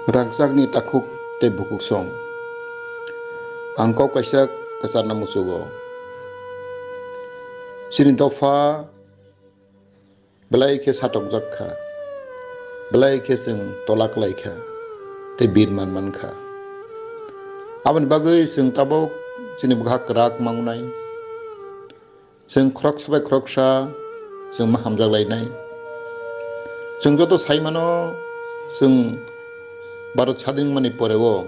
Rangsakni takuk te bukuk song. Angkau kaisa kasarna musugo. Sini tofa belai ke satok jakka. Belai ke sing tolak laika. Te bir man kha. Aban bagai sing tabok sini buhak rak mangunai. Sing krok sabai kroksa sing mahamjak lainai. Sing joto saimano sing Barat sading mani porewo,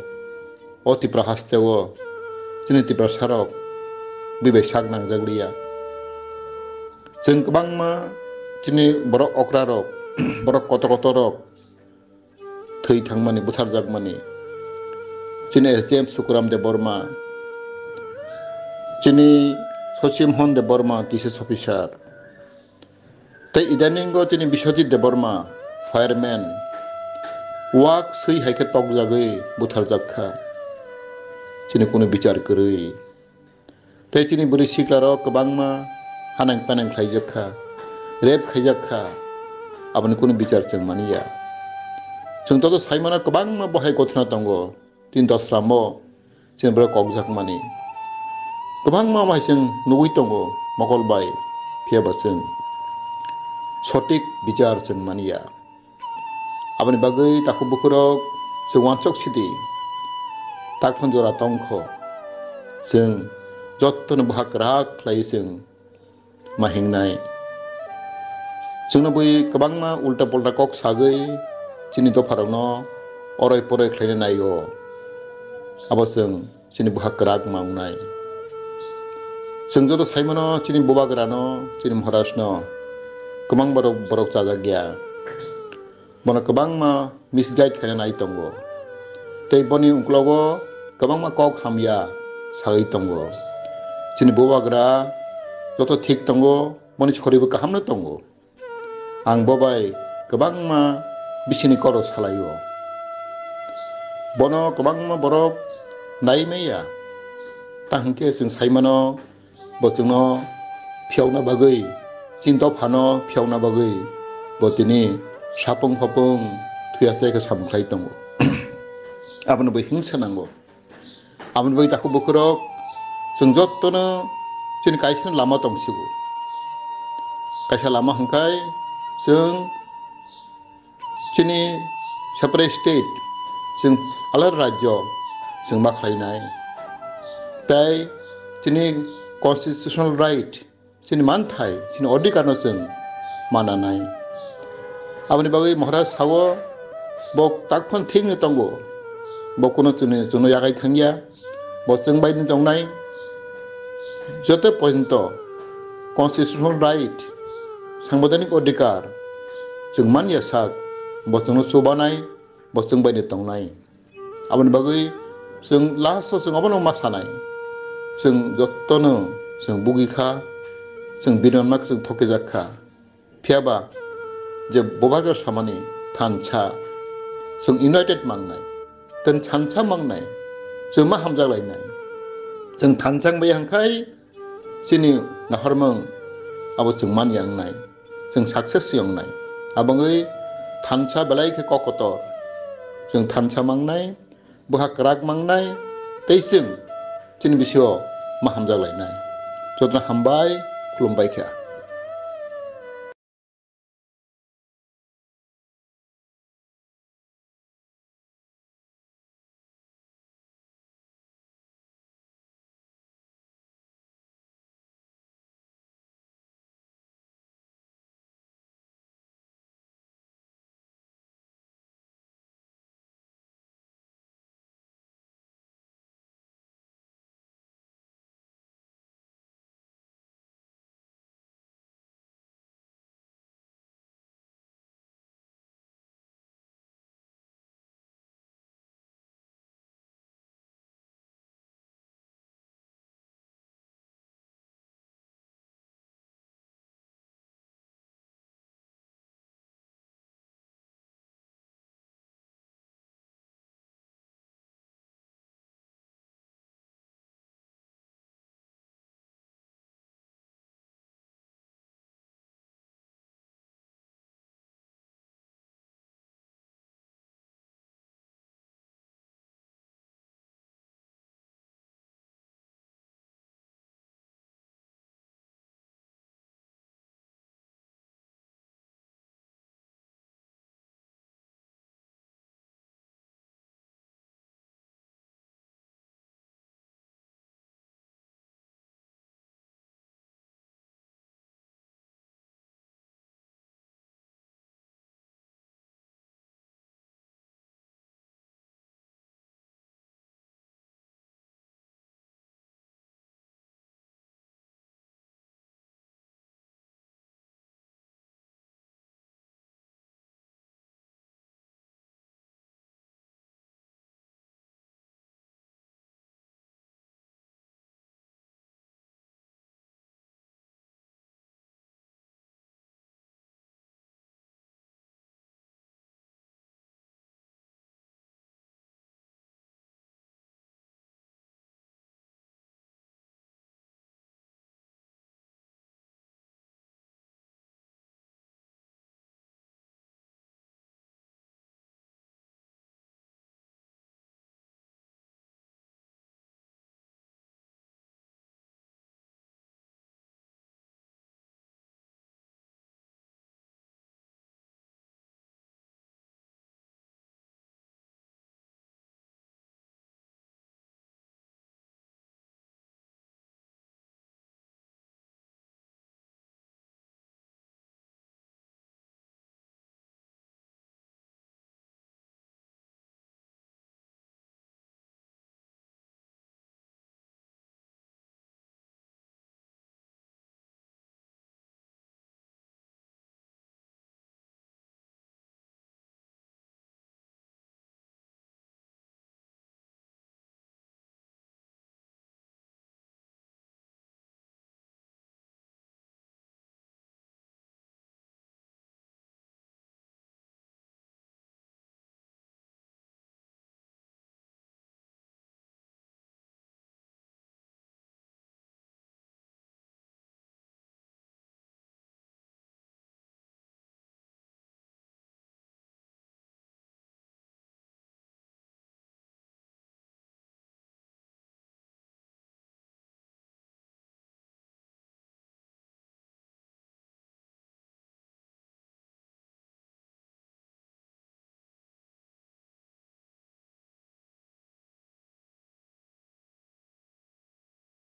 oti prahastewo, sini ti prasarok, bibe sak nang jaglia. Jeng kebang ma, sini borok okrarok, borok koto-kotorok, thei thang mani buthar jag mani. Sini SDM Sukuram de Burma, sini Sosim Hon de Burma, thesis officer. Tei idaningo sini Biswajit de Burma, fireman. Wak sui haike tok jagai buthar jakha sini kuno bicar koroi tei sini buri siklarok kebangma hanang panang khlaijakha rep khaijakha abani kuno bicar cheng mania chung to saimana kebangma bahai kothna tongo tin dosramo sini bro kokjak mani kebangma mai sing nugui tongo mokol bai phiaba cheng sotik bicar cheng mania Abani bagai taku bukurok sing wancok sidi tak panjora tongkho sing jotton bahak rak klai sing mahingnai singno bui kabangma ulta polta kok sagai chini to pharokno oroi poroi khlaina naio abo sing chini bahak rak maungnai sing joto saimano chini bobagrano chini mharasno kamang borok chajagya Bono kebangma misguide kena nai tongo. Tei boni ungklogo kebangma kok hamya sagai tongo. Sini bobagra joto thik tongo boni choribu kahamna tongo. Ang bobai kebangma bisini koro salayo. Bono kebangma borok nai meya. Tangke sing saimano botungno phiauna bagai cinta phano phiauna bagai botini sapung hopung tuyase ke samklai tongo abon bai hingsa nango abon bai taku bukurok sing jottono sini kaisa lama tongsigo kaisa lama hangkai sing sini separate state sing alar rajyo sing makhlainai tai sini constitutional right sini manthai sini odhikarno sing mananai Abani bagai Maharaj sawo bok takpon thing ni tongo bok kono chune jono yagai thangya bok chengbai ni tongnai jote pointo constitutional right sangbiধানিক অধিকার जों manya sak bok jono chobanai bok chengbai ni tongnai abani bagai जों last जों abono masanai जों jottono जों bugikha जों bironmak जों thokejakha phiaba je bobagar samani thancha जों united mangnai ten thancha mangnai जों ma hamjak lainai जों thanchang bai hangkai sini nahormang abo जों man yangnai जों success yangnai abangai thancha belai ke kokotor जों thancha mangnai bahak rak mangnai teising sini bisio ma hamjak lainai jotna hambai khulumbai kha